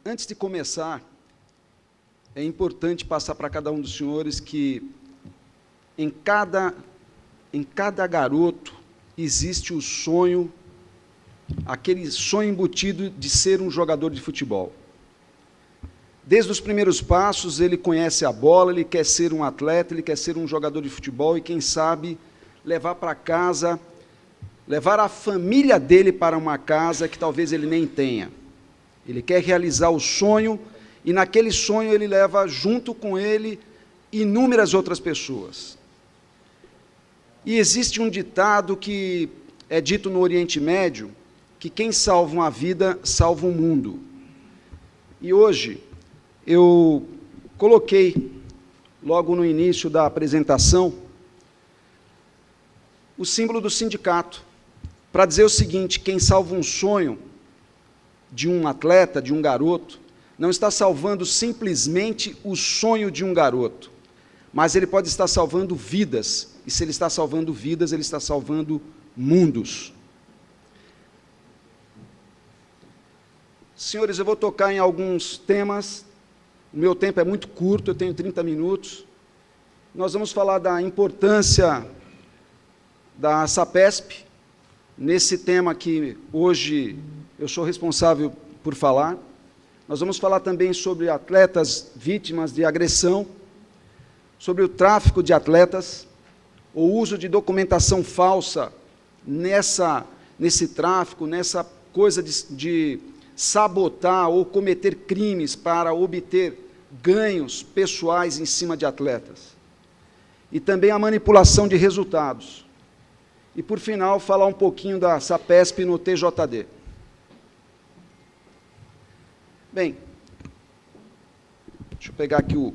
Antes de começar, é importante passar para cada um dos senhores que em cada garoto existe o sonho, aquele sonho embutido de ser um jogador de futebol. Desde os primeiros passos, ele conhece a bola, ele quer ser um atleta, ele quer ser um jogador de futebol e, quem sabe, levar para casa, levar a família dele para uma casa que talvez ele nem tenha. Ele quer realizar o sonho e, naquele sonho, ele leva junto com ele inúmeras outras pessoas. E existe um ditado que é dito no Oriente Médio, que quem salva uma vida, salva um mundo. E hoje, eu coloquei, logo no início da apresentação, o símbolo do sindicato, para dizer o seguinte: quem salva um sonho de um atleta, de um garoto, não está salvando simplesmente o sonho de um garoto, mas ele pode estar salvando vidas, e se ele está salvando vidas, ele está salvando mundos. Senhores, eu vou tocar em alguns temas, o meu tempo é muito curto, eu tenho 30 minutos, nós vamos falar da importância da SAPESP, nesse tema que hoje eu sou responsável por falar. Nós vamos falar também sobre atletas vítimas de agressão, sobre o tráfico de atletas, o uso de documentação falsa nesse tráfico, nessa coisa de sabotar ou cometer crimes para obter ganhos pessoais em cima de atletas. E também a manipulação de resultados. E, por final, falar um pouquinho da SAPESP no TJD. Bem, deixa eu pegar aqui o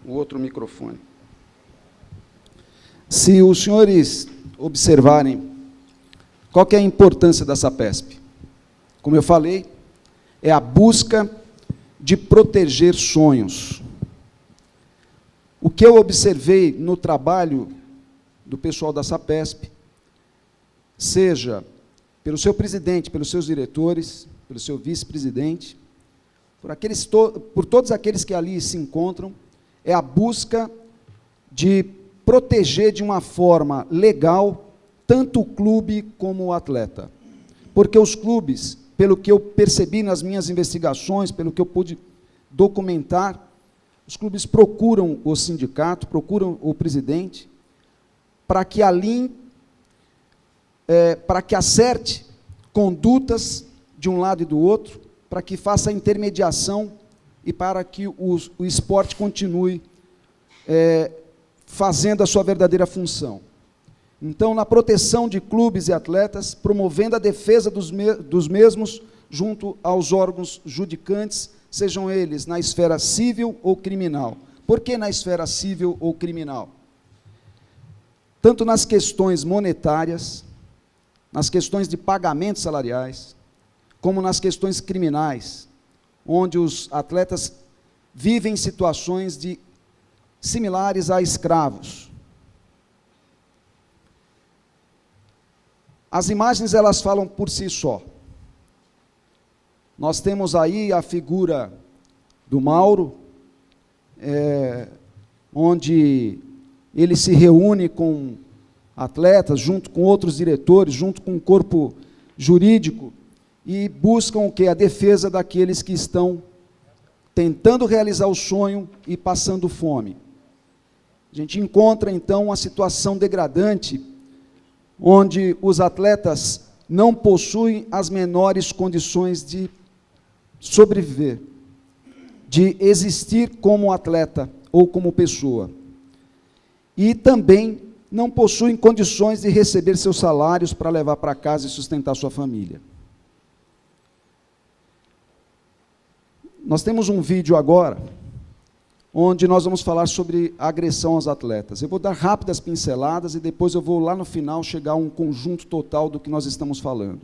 outro microfone. Se os senhores observarem, qual que é a importância da SAPESP? Como eu falei, é a busca de proteger sonhos. O que eu observei no trabalho do pessoal da SAPESP, seja pelo seu presidente, pelos seus diretores, pelo seu vice-presidente, por todos aqueles que ali se encontram, é a busca de proteger de uma forma legal tanto o clube como o atleta. Porque os clubes, pelo que eu percebi nas minhas investigações, pelo que eu pude documentar, os clubes procuram o sindicato, procuram o presidente, para que alinhe, para que acerte condutas de um lado e do outro, para que faça a intermediação e para que o esporte continue fazendo a sua verdadeira função. Então, na proteção de clubes e atletas, promovendo a defesa dos mesmos junto aos órgãos judicantes, sejam eles na esfera civil ou criminal. Por que na esfera civil ou criminal? Tanto nas questões monetárias, nas questões de pagamentos salariais, como nas questões criminais, onde os atletas vivem situações similares a escravos. As imagens, elas falam por si só. Nós temos aí a figura do Mauro, onde ele se reúne com atletas, junto com outros diretores, junto com o corpo jurídico, e buscam o quê? A defesa daqueles que estão tentando realizar o sonho e passando fome. A gente encontra, então, uma situação degradante, onde os atletas não possuem as menores condições de sobreviver, de existir como atleta ou como pessoa. E também não possuem condições de receber seus salários para levar para casa e sustentar sua família. Nós temos um vídeo agora, onde nós vamos falar sobre a agressão aos atletas. Eu vou dar rápidas pinceladas e depois eu vou lá no final chegar a um conjunto total do que nós estamos falando.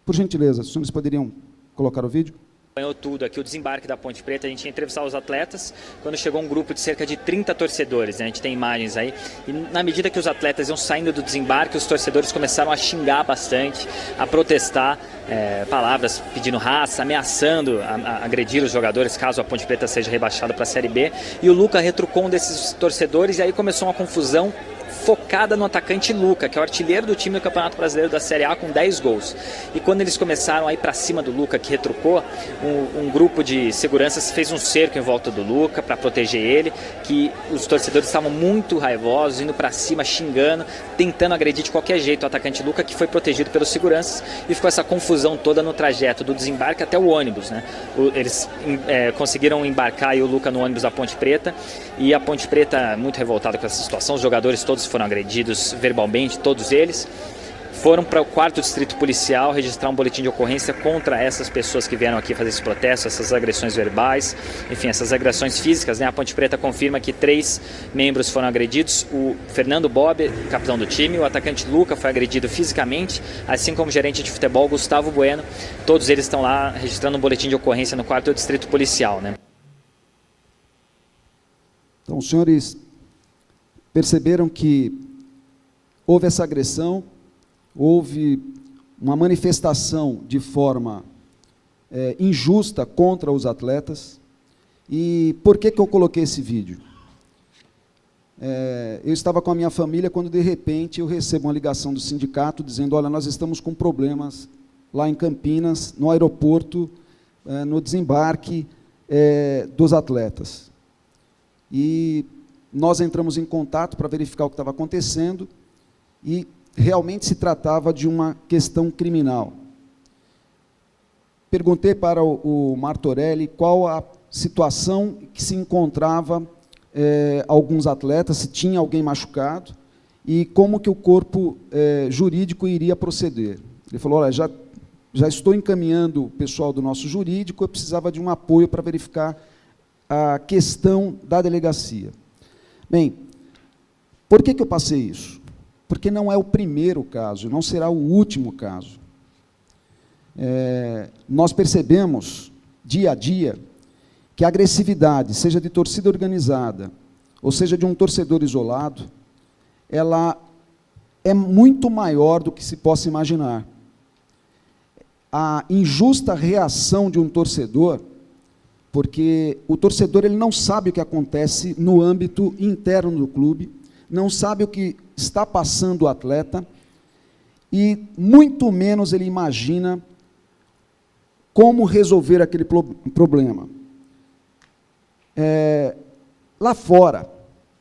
Por gentileza, os senhores poderiam colocar o vídeo? Acompanhou tudo aqui, o desembarque da Ponte Preta, a gente ia entrevistar os atletas, quando chegou um grupo de cerca de 30 torcedores, né? A gente tem imagens aí, e na medida que os atletas iam saindo do desembarque, os torcedores começaram a xingar bastante, a protestar, palavras pedindo raça, ameaçando agredir os jogadores caso a Ponte Preta seja rebaixada para a Série B, e o Luca retrucou um desses torcedores, e aí começou uma confusão focada no atacante Luca, que é o artilheiro do time do Campeonato Brasileiro da Série A com 10 gols. E quando eles começaram a ir para cima do Luca, que retrucou, um grupo de seguranças fez um cerco em volta do Luca para proteger ele, que os torcedores estavam muito raivosos, indo para cima, xingando, tentando agredir de qualquer jeito o atacante Luca, que foi protegido pelos seguranças, e ficou essa confusão toda no trajeto do desembarque até o ônibus, né? Eles conseguiram embarcar aí o Luca no ônibus da Ponte Preta, e a Ponte Preta muito revoltada com essa situação, os jogadores todos foram agredidos verbalmente, todos eles. Foram para o 4º Distrito Policial registrar um boletim de ocorrência contra essas pessoas que vieram aqui fazer esse protesto, essas agressões verbais, enfim, essas agressões físicas, né? A Ponte Preta confirma que 3 membros foram agredidos, o Fernando Bob, capitão do time, o atacante Luca foi agredido fisicamente, assim como o gerente de futebol Gustavo Bueno, todos eles estão lá registrando um boletim de ocorrência no 4º Distrito Policial, né? Então, os senhores perceberam que houve essa agressão, houve uma manifestação de forma injusta contra os atletas. E por que eu coloquei esse vídeo? Eu estava com a minha família quando, de repente, eu recebo uma ligação do sindicato dizendo: olha, nós estamos com problemas lá em Campinas, no aeroporto, no desembarque dos atletas. E nós entramos em contato para verificar o que estava acontecendo e realmente se tratava de uma questão criminal. Perguntei para o Martorelli qual a situação que se encontrava alguns atletas, se tinha alguém machucado e como que o corpo jurídico iria proceder. Ele falou: olha, já estou encaminhando o pessoal do nosso jurídico, eu precisava de um apoio para verificar a questão da delegacia. Bem, por que eu passei isso? Porque não é o primeiro caso, não será o último caso. Nós percebemos, dia a dia, que a agressividade, seja de torcida organizada, ou seja de um torcedor isolado, ela é muito maior do que se possa imaginar. A injusta reação de um torcedor, porque o torcedor ele não sabe o que acontece no âmbito interno do clube, não sabe o que está passando o atleta, e muito menos ele imagina como resolver aquele problema. Lá fora,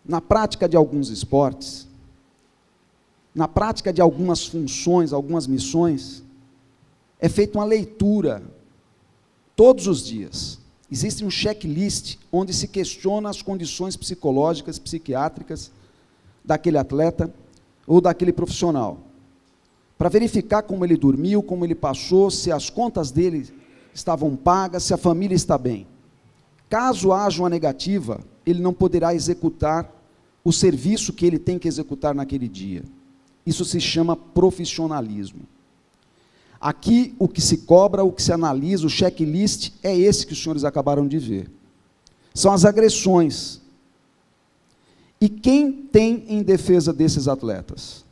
na prática de alguns esportes, na prática de algumas funções, algumas missões, é feita uma leitura todos os dias. Existe um checklist onde se questiona as condições psicológicas, psiquiátricas daquele atleta ou daquele profissional, para verificar como ele dormiu, como ele passou, se as contas dele estavam pagas, se a família está bem. Caso haja uma negativa, ele não poderá executar o serviço que ele tem que executar naquele dia. Isso se chama profissionalismo. Aqui, o que se cobra, o que se analisa, o checklist, é esse que os senhores acabaram de ver. São as agressões. E quem tem em defesa desses atletas?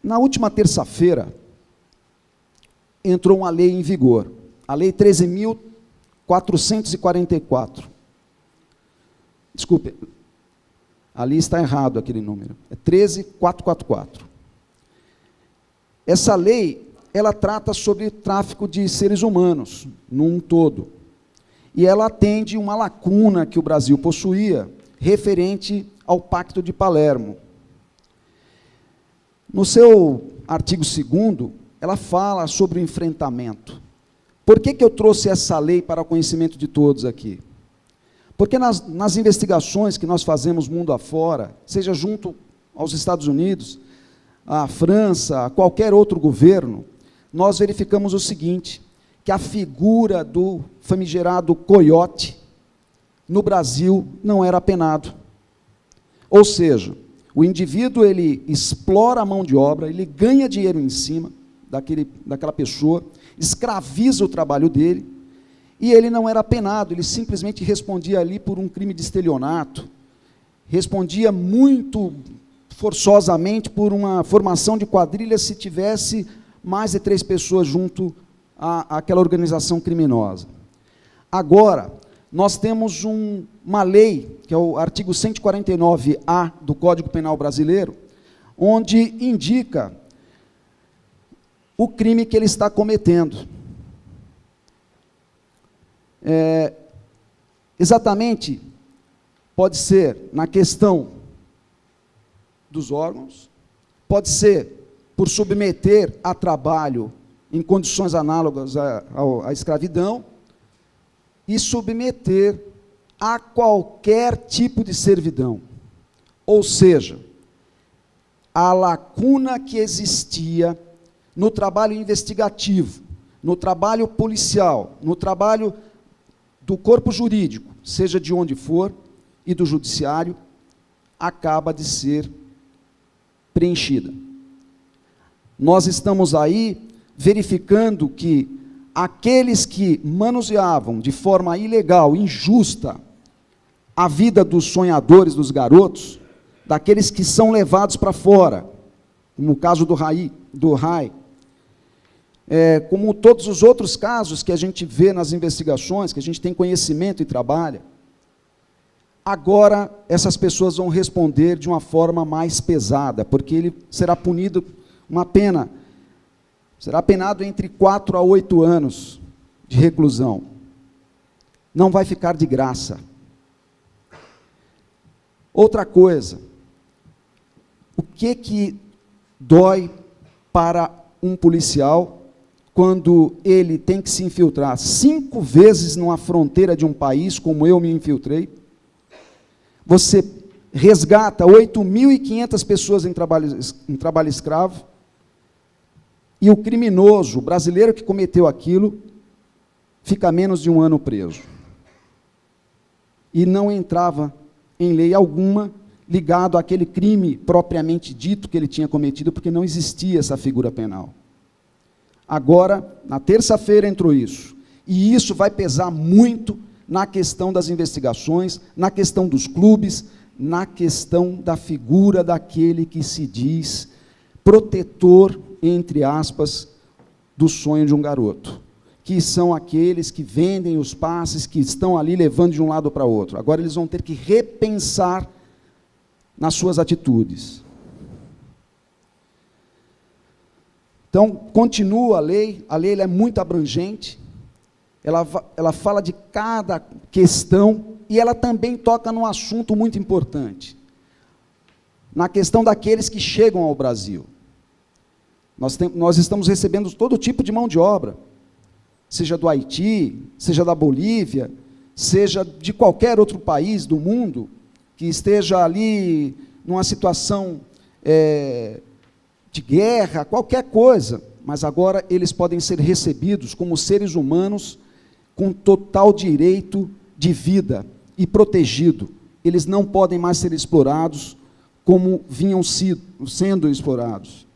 Na última terça-feira, entrou uma lei em vigor, a Lei 13.444. Desculpe, ali está errado aquele número, é 13.444. Essa lei, ela trata sobre tráfico de seres humanos, num todo. E ela atende uma lacuna que o Brasil possuía, referente ao Pacto de Palermo. No seu artigo 2º, ela fala sobre o enfrentamento. Por que eu trouxe essa lei para o conhecimento de todos aqui? Porque nas investigações que nós fazemos mundo afora, seja junto aos Estados Unidos, à França, a qualquer outro governo, nós verificamos o seguinte, que a figura do famigerado coiote, no Brasil, não era penado. Ou seja, O indivíduo, ele explora a mão de obra, ele ganha dinheiro em cima daquela pessoa, escraviza o trabalho dele, e ele não era penado, ele simplesmente respondia ali por um crime de estelionato, respondia muito forçosamente por uma formação de quadrilha se tivesse mais de 3 pessoas junto àquela organização criminosa. Agora, nós temos uma lei, que é o artigo 149A do Código Penal Brasileiro, onde indica o crime que ele está cometendo. Exatamente, pode ser na questão dos órgãos, pode ser por submeter a trabalho em condições análogas à escravidão, e submeter a qualquer tipo de servidão. Ou seja, a lacuna que existia no trabalho investigativo, no trabalho policial, no trabalho do corpo jurídico, seja de onde for, e do judiciário, acaba de ser preenchida. Nós estamos aí verificando que aqueles que manuseavam de forma ilegal, injusta, a vida dos sonhadores, dos garotos, daqueles que são levados para fora, como o caso do Rai, como todos os outros casos que a gente vê nas investigações, que a gente tem conhecimento e trabalha, agora essas pessoas vão responder de uma forma mais pesada, porque ele será punido uma pena, será penado entre 4 a 8 anos de reclusão. Não vai ficar de graça. Outra coisa, o que dói para um policial quando ele tem que se infiltrar 5 vezes numa fronteira de um país, como eu me infiltrei? Você resgata 8.500 pessoas em trabalho escravo, e o criminoso, o brasileiro que cometeu aquilo, fica menos de 1 ano preso. E não entrava em lei alguma ligado àquele crime propriamente dito que ele tinha cometido, porque não existia essa figura penal. Agora, na terça-feira entrou isso, e isso vai pesar muito na questão das investigações, na questão dos clubes, na questão da figura daquele que se diz protetor, entre aspas, do sonho de um garoto, que são aqueles que vendem os passes, que estão ali levando de um lado para o outro. Agora eles vão ter que repensar nas suas atitudes. Então, continua a lei ela é muito abrangente, ela fala de cada questão, e ela também toca num assunto muito importante, na questão daqueles que chegam ao Brasil. Nós estamos recebendo todo tipo de mão de obra, seja do Haiti, seja da Bolívia, seja de qualquer outro país do mundo, que esteja ali numa situação de guerra, qualquer coisa, mas agora eles podem ser recebidos como seres humanos com total direito de vida e protegido. Eles não podem mais ser explorados como vinham sendo explorados.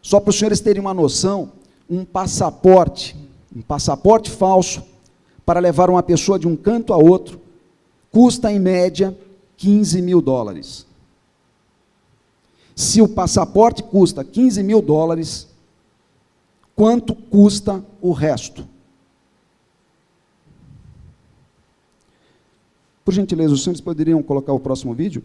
Só para os senhores terem uma noção, um passaporte falso, para levar uma pessoa de um canto a outro, custa, em média, $15 mil. Se o passaporte custa $15 mil, quanto custa o resto? Por gentileza, os senhores poderiam colocar o próximo vídeo?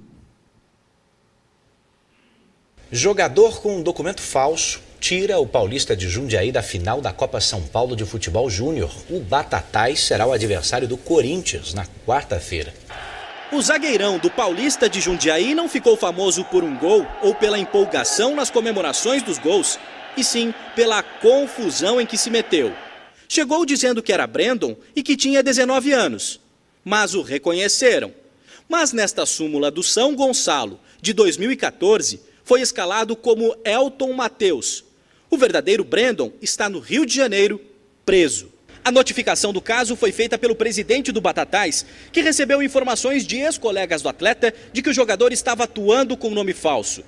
Jogador com um documento falso tira o Paulista de Jundiaí da final da Copa São Paulo de Futebol Júnior. O Batatais será o adversário do Corinthians na quarta-feira. O zagueirão do Paulista de Jundiaí não ficou famoso por um gol ou pela empolgação nas comemorações dos gols, e sim pela confusão em que se meteu. Chegou dizendo que era Brandon e que tinha 19 anos, mas o reconheceram. Mas nesta súmula do São Gonçalo, de 2014, foi escalado como Elton Mateus. O verdadeiro Brandon está no Rio de Janeiro, preso. A A notificação do caso foi feita pelo presidente do Batatais, que recebeu informações de ex-colegas do atleta de que o jogador estava atuando com nome falso.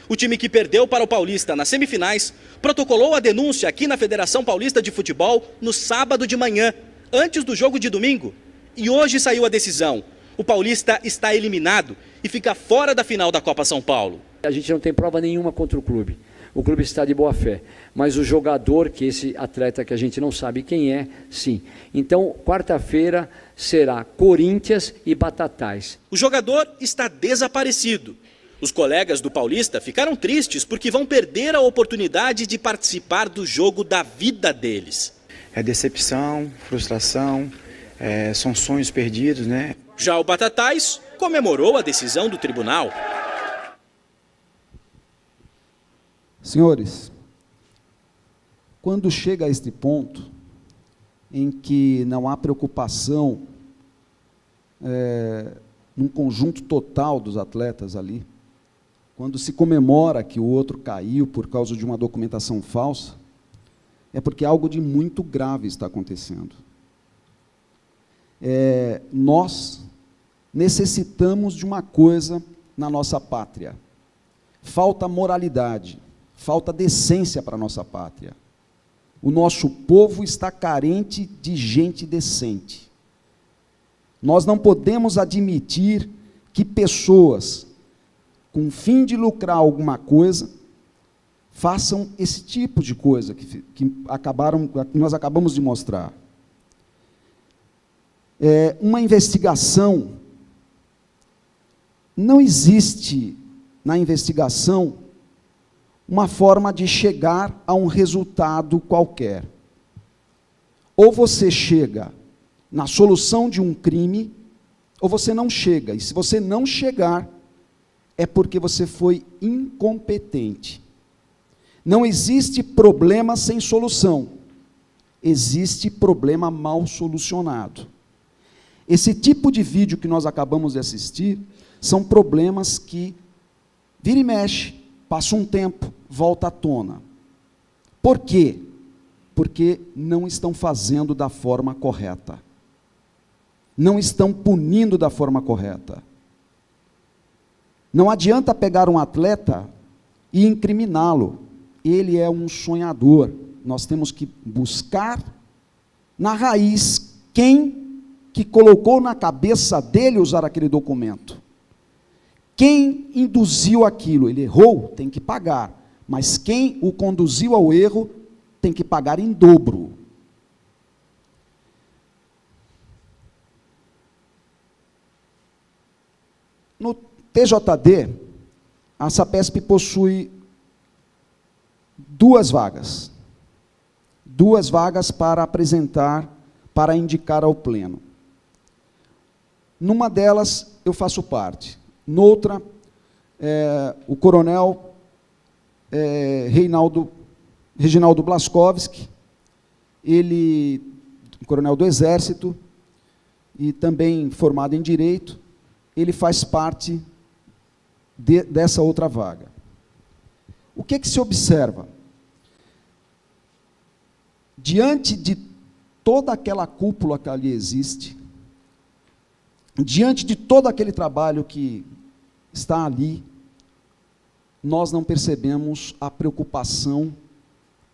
O time que perdeu para o Paulista nas semifinais protocolou a denúncia aqui na Federação Paulista de Futebol no sábado de manhã, antes do jogo de domingo. E hoje saiu a decisão. O Paulista está eliminado e fica fora da final da Copa São Paulo. A gente não tem prova nenhuma contra o clube. O clube está de boa fé. Mas o jogador, que esse atleta que a gente não sabe quem é, sim. Então, quarta-feira será Corinthians e Batatais. O jogador está desaparecido. Os colegas do Paulista ficaram tristes porque vão perder a oportunidade de participar do jogo da vida deles. É decepção, frustração, são sonhos perdidos, né? Já o Batatais comemorou a decisão do tribunal. Senhores, quando chega a este ponto em que não há preocupação num conjunto total dos atletas ali, quando se comemora que o outro caiu por causa de uma documentação falsa, é porque algo de muito grave está acontecendo. Nós necessitamos de uma coisa na nossa pátria. Falta moralidade, falta decência para a nossa pátria. O nosso povo está carente de gente decente. Nós não podemos admitir que pessoas, com o fim de lucrar alguma coisa, façam esse tipo de coisa que nós acabamos de mostrar. Uma investigação, não existe na investigação uma forma de chegar a um resultado qualquer. Ou você chega na solução de um crime, ou você não chega. E se você não chegar, é porque você foi incompetente. Não existe problema sem solução. Existe problema mal solucionado. Esse tipo de vídeo que nós acabamos de assistir são problemas que vira e mexe, passa um tempo, volta à tona. Por quê? Porque não estão fazendo da forma correta. Não estão punindo da forma correta. Não adianta pegar um atleta e incriminá-lo. Ele é um sonhador. Nós temos que buscar na raiz quem que colocou na cabeça dele usar aquele documento. Quem induziu aquilo? Ele errou, tem que pagar. Mas quem o conduziu ao erro tem que pagar em dobro. No TJD, a SAPESP possui 2 vagas. 2 vagas para apresentar, para indicar ao Pleno. Numa delas, eu faço parte. Noutra, o coronel Reginaldo Blaskowski, ele, coronel do Exército, e também formado em Direito, ele faz parte dessa outra vaga. O que se observa? Diante de toda aquela cúpula que ali existe, diante de todo aquele trabalho que está ali, nós não percebemos a preocupação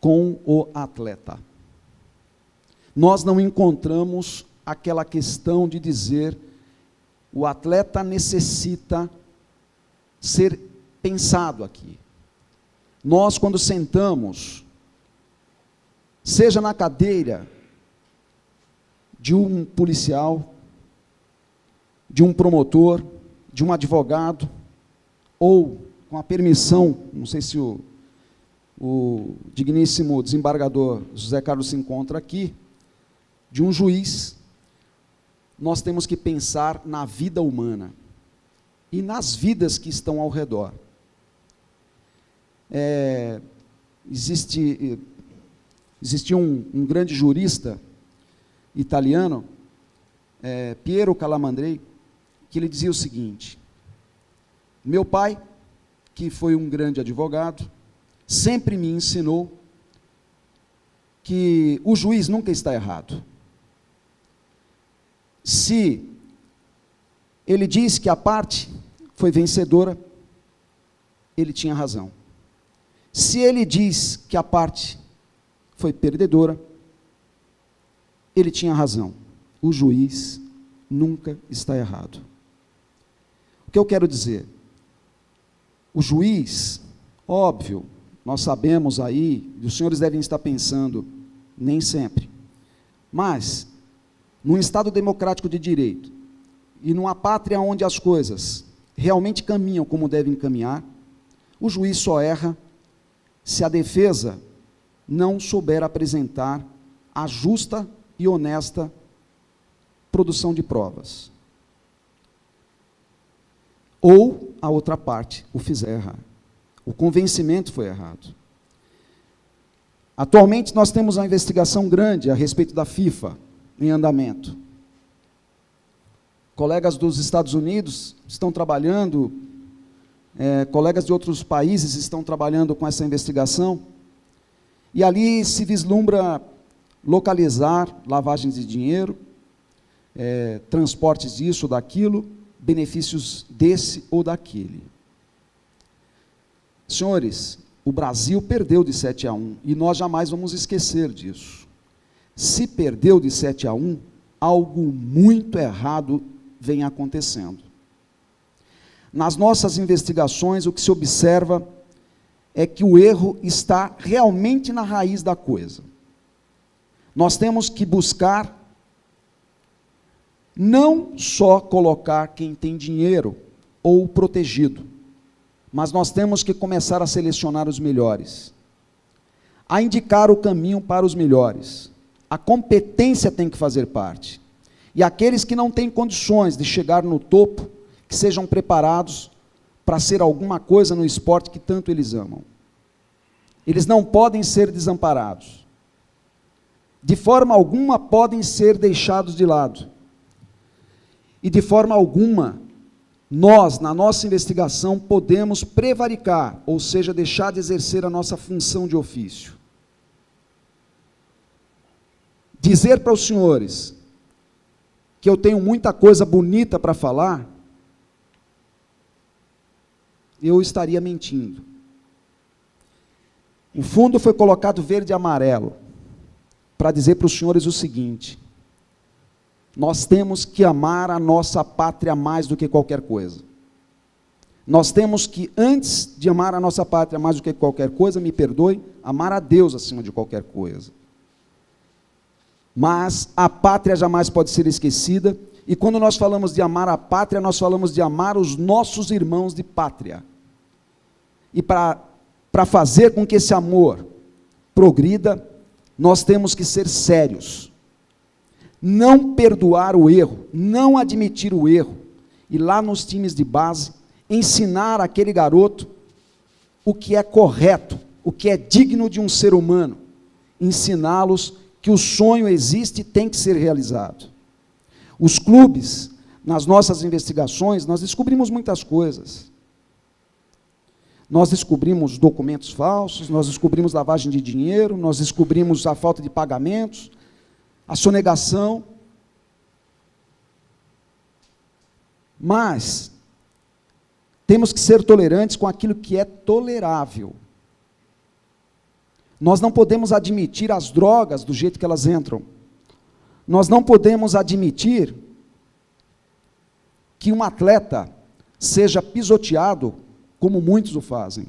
com o atleta. Nós não encontramos aquela questão de dizer o atleta necessita ser pensado aqui. Nós, quando sentamos, seja na cadeira de um policial, de um promotor, de um advogado, ou com a permissão, não sei se o digníssimo desembargador José Carlos se encontra aqui, de um juiz, nós temos que pensar na vida humana e nas vidas que estão ao redor. Existia um grande jurista italiano, Piero Calamandrei, que ele dizia o seguinte: meu pai, que foi um grande advogado, sempre me ensinou que o juiz nunca está errado. Se ele diz que a parte foi vencedora, ele tinha razão. Se ele diz que a parte foi perdedora, ele tinha razão. O juiz nunca está errado. O que eu quero dizer? O juiz, óbvio, nós sabemos aí, e os senhores devem estar pensando, nem sempre, mas, num Estado democrático de direito, e numa pátria onde as coisas realmente caminham como devem caminhar, o juiz só erra se a defesa não souber apresentar a justa e honesta produção de provas. Ou a outra parte o fizer errar. O convencimento foi errado. Atualmente nós temos uma investigação grande a respeito da FIFA em andamento. Colegas dos Estados Unidos estão trabalhando, colegas de outros países estão trabalhando com essa investigação, e ali se vislumbra localizar lavagens de dinheiro, transportes disso ou daquilo, benefícios desse ou daquele. Senhores, o Brasil perdeu de 7-1, e nós jamais vamos esquecer disso. Se perdeu de 7-1, algo muito errado vem acontecendo. Nas nossas investigações, o que se observa é que o erro está realmente na raiz da coisa. Nós temos que buscar não só colocar quem tem dinheiro ou protegido, mas nós temos que começar a selecionar os melhores, a indicar o caminho para os melhores. A competência tem que fazer parte. E aqueles que não têm condições de chegar no topo, que sejam preparados para ser alguma coisa no esporte que tanto eles amam. Eles não podem ser desamparados. De forma alguma podem ser deixados de lado. E de forma alguma, nós, na nossa investigação, podemos prevaricar, ou seja, deixar de exercer a nossa função de ofício. Dizer para os senhores que eu tenho muita coisa bonita para falar, eu estaria mentindo. O fundo foi colocado verde e amarelo, para dizer para os senhores o seguinte: nós temos que amar a nossa pátria mais do que qualquer coisa. Nós temos que, antes de amar a nossa pátria mais do que qualquer coisa, me perdoe, amar a Deus acima de qualquer coisa. Mas a pátria jamais pode ser esquecida, e quando nós falamos de amar a pátria, nós falamos de amar os nossos irmãos de pátria. E para fazer com que esse amor progrida, nós temos que ser sérios. Não perdoar o erro, não admitir o erro, e lá nos times de base, ensinar aquele garoto o que é correto, o que é digno de um ser humano, ensiná-los que o sonho existe e tem que ser realizado. Os clubes, nas nossas investigações, nós descobrimos muitas coisas. Nós descobrimos documentos falsos, nós descobrimos lavagem de dinheiro, nós descobrimos a falta de pagamentos, a sonegação. Mas temos que ser tolerantes com aquilo que é tolerável. Nós não podemos admitir as drogas do jeito que elas entram. Nós não podemos admitir que um atleta seja pisoteado como muitos o fazem.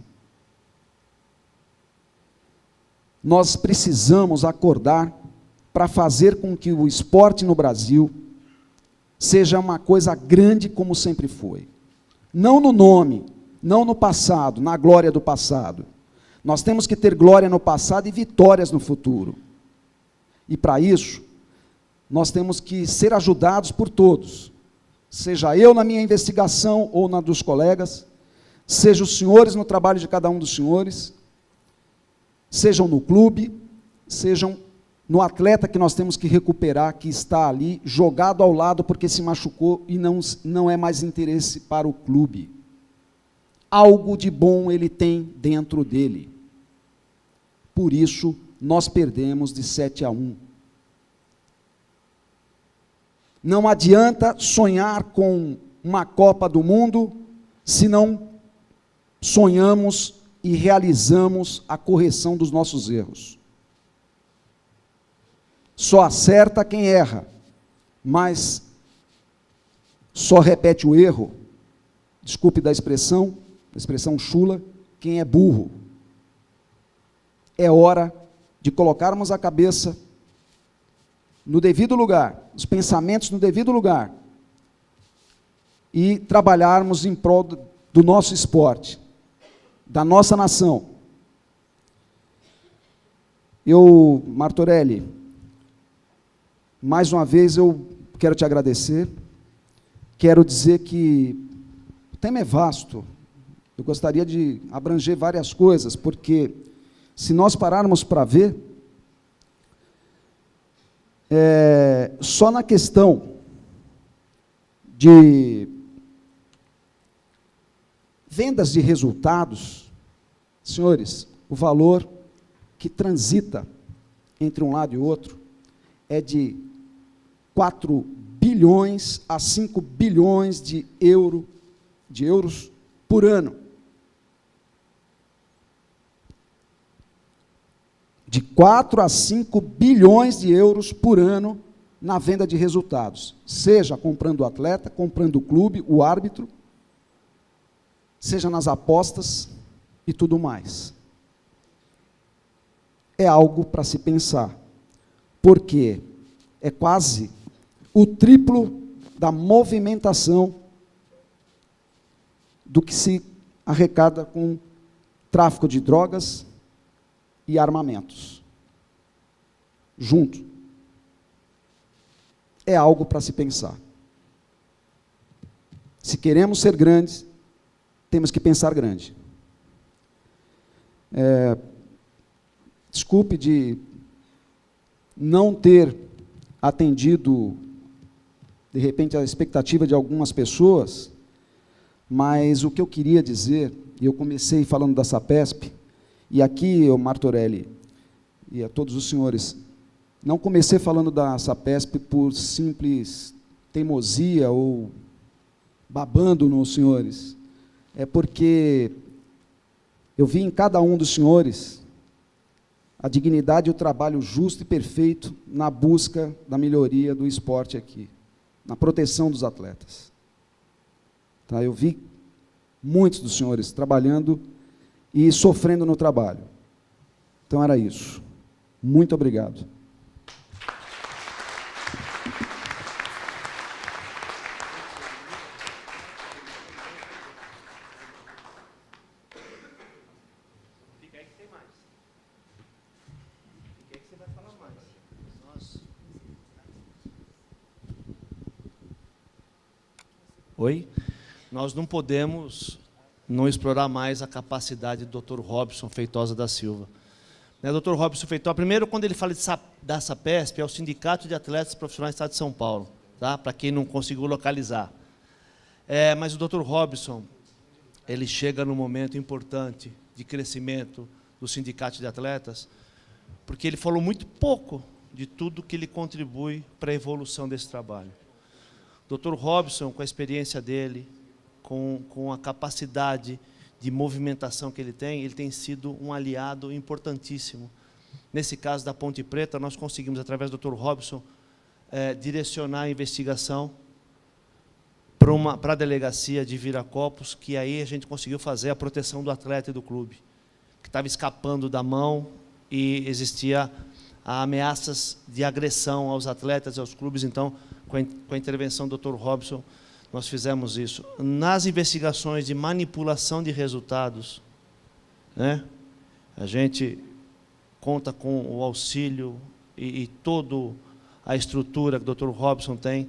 Nós precisamos acordar para fazer com que o esporte no Brasil seja uma coisa grande como sempre foi. Não no nome, não no passado, na glória do passado. Nós temos que ter glória no passado e vitórias no futuro. E para isso, nós temos que ser ajudados por todos. Seja eu na minha investigação ou na dos colegas, seja os senhores no trabalho de cada um dos senhores, sejam no clube, sejam no atleta que nós temos que recuperar, que está ali, jogado ao lado porque se machucou e não é mais interesse para o clube. Algo de bom ele tem dentro dele. Por isso, nós perdemos de 7-1. Não adianta sonhar com uma Copa do Mundo se não sonhamos e realizamos a correção dos nossos erros. Só acerta quem erra, mas só repete o erro, desculpe da expressão chula, quem é burro. É hora de colocarmos a cabeça no devido lugar, os pensamentos no devido lugar, e trabalharmos em prol do nosso esporte, da nossa nação. Martorelli, mais uma vez eu quero te agradecer, quero dizer que o tema é vasto, eu gostaria de abranger várias coisas, porque se nós pararmos para ver, só na questão de vendas de resultados, senhores, o valor que transita entre um lado e outro é de 4 bilhões a 5 bilhões de euros por ano. De 4 a 5 bilhões de euros por ano na venda de resultados, seja comprando o atleta, comprando o clube, o árbitro, seja nas apostas e tudo mais. É algo para se pensar, porque é quase o triplo da movimentação do que se arrecada com tráfico de drogas e armamentos. Junto. É algo para se pensar. Se queremos ser grandes, temos que pensar grande. Desculpe de não ter atendido, de repente, a expectativa de algumas pessoas, mas o que eu queria dizer, e eu comecei falando da SAPESP, e aqui, Martorelli, e a todos os senhores, não comecei falando da SAPESP por simples teimosia ou babando nos senhores, é porque eu vi em cada um dos senhores a dignidade e o trabalho justo e perfeito na busca da melhoria do esporte aqui, na proteção dos atletas. Tá? Eu vi muitos dos senhores trabalhando e sofrendo no trabalho. Então era isso. Muito obrigado. Oi? Nós não podemos não explorar mais a capacidade do Dr. Robson Feitosa da Silva. Dr. Robson Feitosa, primeiro, quando ele fala da SAPESP, é o Sindicato de Atletas Profissionais do Estado de São Paulo, tá? Para quem não conseguiu localizar. Mas o Dr. Robson, ele chega num momento importante de crescimento do Sindicato de Atletas, porque ele falou muito pouco de tudo que ele contribui para a evolução desse trabalho. Dr. Robson, com a experiência dele, com a capacidade de movimentação que ele tem sido um aliado importantíssimo. Nesse caso da Ponte Preta, nós conseguimos, através do Dr. Robson, direcionar a investigação para a delegacia de Viracopos, que aí a gente conseguiu fazer a proteção do atleta e do clube, que estava escapando da mão e existia ameaças de agressão aos atletas e aos clubes. Então, com a intervenção do Dr. Robson, nós fizemos isso. Nas investigações de manipulação de resultados, né, a gente conta com o auxílio e toda a estrutura que o Dr. Robson tem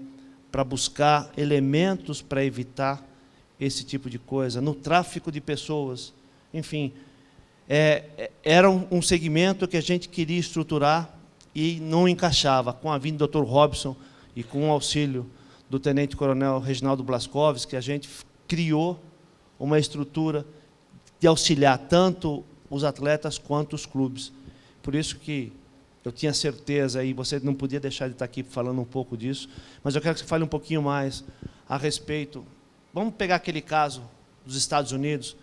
para buscar elementos para evitar esse tipo de coisa. No tráfico de pessoas, enfim, era um segmento que a gente queria estruturar e não encaixava. Com a vinda do Dr. Robson e com o auxílio do Tenente-Coronel Reginaldo Blaskovski, que a gente criou uma estrutura de auxiliar tanto os atletas quanto os clubes. Por isso que eu tinha certeza, e você não podia deixar de estar aqui falando um pouco disso, mas eu quero que você fale um pouquinho mais a respeito. Vamos pegar aquele caso dos Estados Unidos.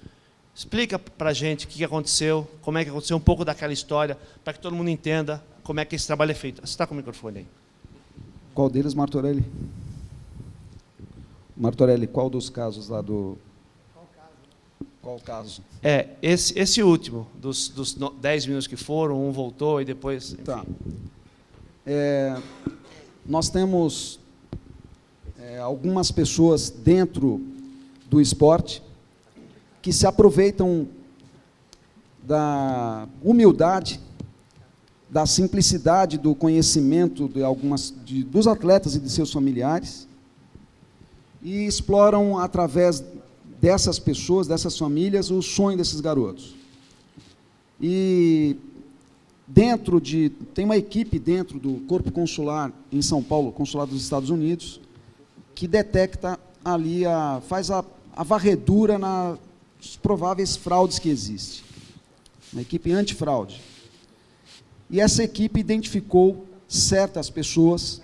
Explica para a gente o que aconteceu, como é que aconteceu, um pouco daquela história, para que todo mundo entenda como é que esse trabalho é feito. Você está com o microfone aí. Qual deles, Martorelli? Martorelli, qual dos casos lá do... Qual caso? Esse último, dos 10 minutos que foram, um voltou e depois... Enfim. Tá. Nós temos algumas pessoas dentro do esporte que se aproveitam da humildade, da simplicidade do conhecimento dos atletas e de seus familiares e exploram, através dessas pessoas, dessas famílias, o sonho desses garotos. E tem uma equipe dentro do Corpo Consular em São Paulo, Consulado dos Estados Unidos, que detecta ali, faz a varredura nas prováveis fraudes que existem. Uma equipe antifraude. E essa equipe identificou certas pessoas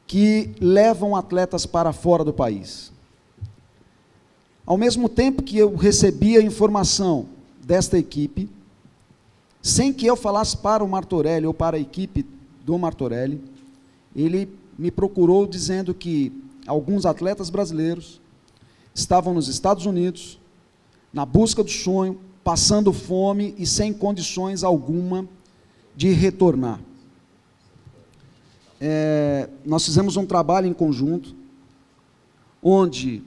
que levam atletas para fora do país. Ao mesmo tempo que eu recebi a informação desta equipe, sem que eu falasse para o Martorelli ou para a equipe do Martorelli, ele me procurou dizendo que alguns atletas brasileiros estavam nos Estados Unidos, na busca do sonho, passando fome e sem condições alguma de retornar. Nós fizemos um trabalho em conjunto, onde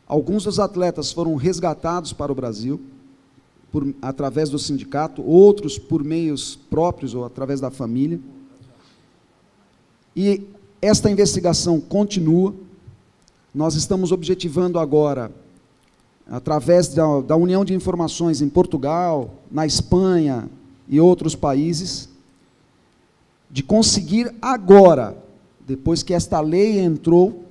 alguns dos atletas foram resgatados para o Brasil, através do sindicato, outros por meios próprios ou através da família. E esta investigação continua. Nós estamos objetivando agora, através da união de informações em Portugal, na Espanha e outros países, de conseguir agora, depois que esta lei entrou,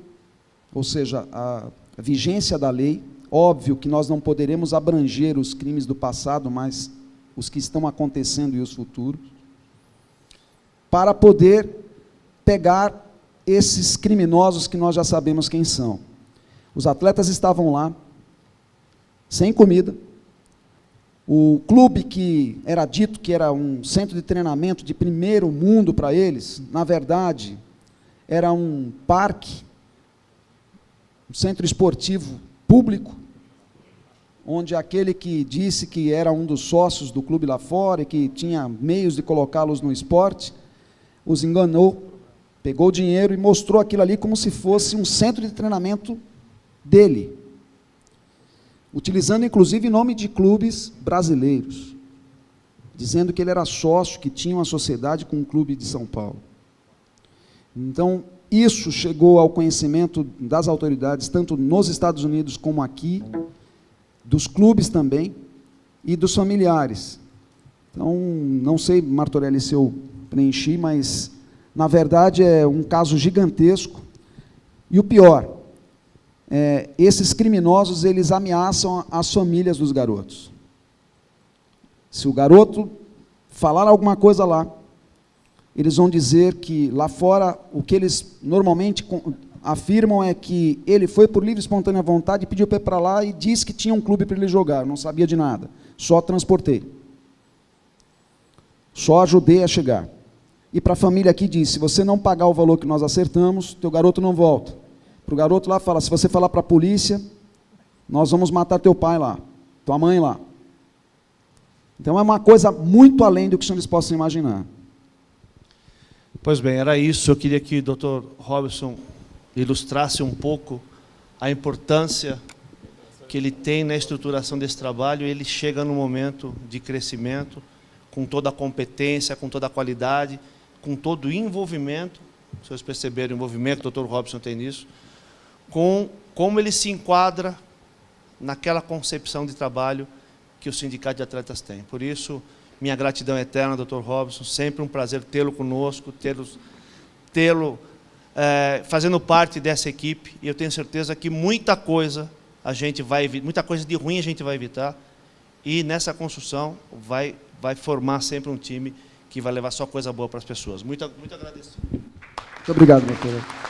ou seja, a vigência da lei, óbvio que nós não poderemos abranger os crimes do passado, mas os que estão acontecendo e os futuros, para poder pegar esses criminosos que nós já sabemos quem são. Os atletas estavam lá, sem comida. O clube que era dito que era um centro de treinamento de primeiro mundo para eles, na verdade, era um parque, um centro esportivo público, onde aquele que disse que era um dos sócios do clube lá fora e que tinha meios de colocá-los no esporte, os enganou, pegou o dinheiro e mostrou aquilo ali como se fosse um centro de treinamento dele, utilizando inclusive nome de clubes brasileiros, dizendo que ele era sócio, que tinha uma sociedade com um clube de São Paulo. Então, isso chegou ao conhecimento das autoridades, tanto nos Estados Unidos como aqui, dos clubes também, e dos familiares. Então, não sei, Martorelli, se eu preenchi, mas, na verdade, é um caso gigantesco. E o pior, esses criminosos, eles ameaçam as famílias dos garotos. Se o garoto falar alguma coisa lá, eles vão dizer que lá fora, o que eles normalmente afirmam é que ele foi por livre e espontânea vontade, pediu para ir para lá e disse que tinha um clube para ele jogar, não sabia de nada, só transportei. Só ajudei a chegar. E para a família aqui disse, se você não pagar o valor que nós acertamos, teu garoto não volta. Para o garoto lá fala, se você falar para a polícia, nós vamos matar teu pai lá, tua mãe lá. Então é uma coisa muito além do que os senhores possam imaginar. Pois bem, era isso. Eu queria que o Dr. Robson ilustrasse um pouco a importância que ele tem na estruturação desse trabalho. Ele chega num momento de crescimento, com toda a competência, com toda a qualidade, com todo o envolvimento, se vocês perceberem o envolvimento que o Dr. Robson tem nisso, com como ele se enquadra naquela concepção de trabalho que o Sindicato de Atletas tem. Por isso, minha gratidão eterna, Dr. Robson, sempre um prazer tê-lo conosco, tê-lo fazendo parte dessa equipe, e eu tenho certeza que muita coisa de ruim a gente vai evitar, e nessa construção vai formar sempre um time que vai levar só coisa boa para as pessoas. Muito agradecido. Muito obrigado, doutora.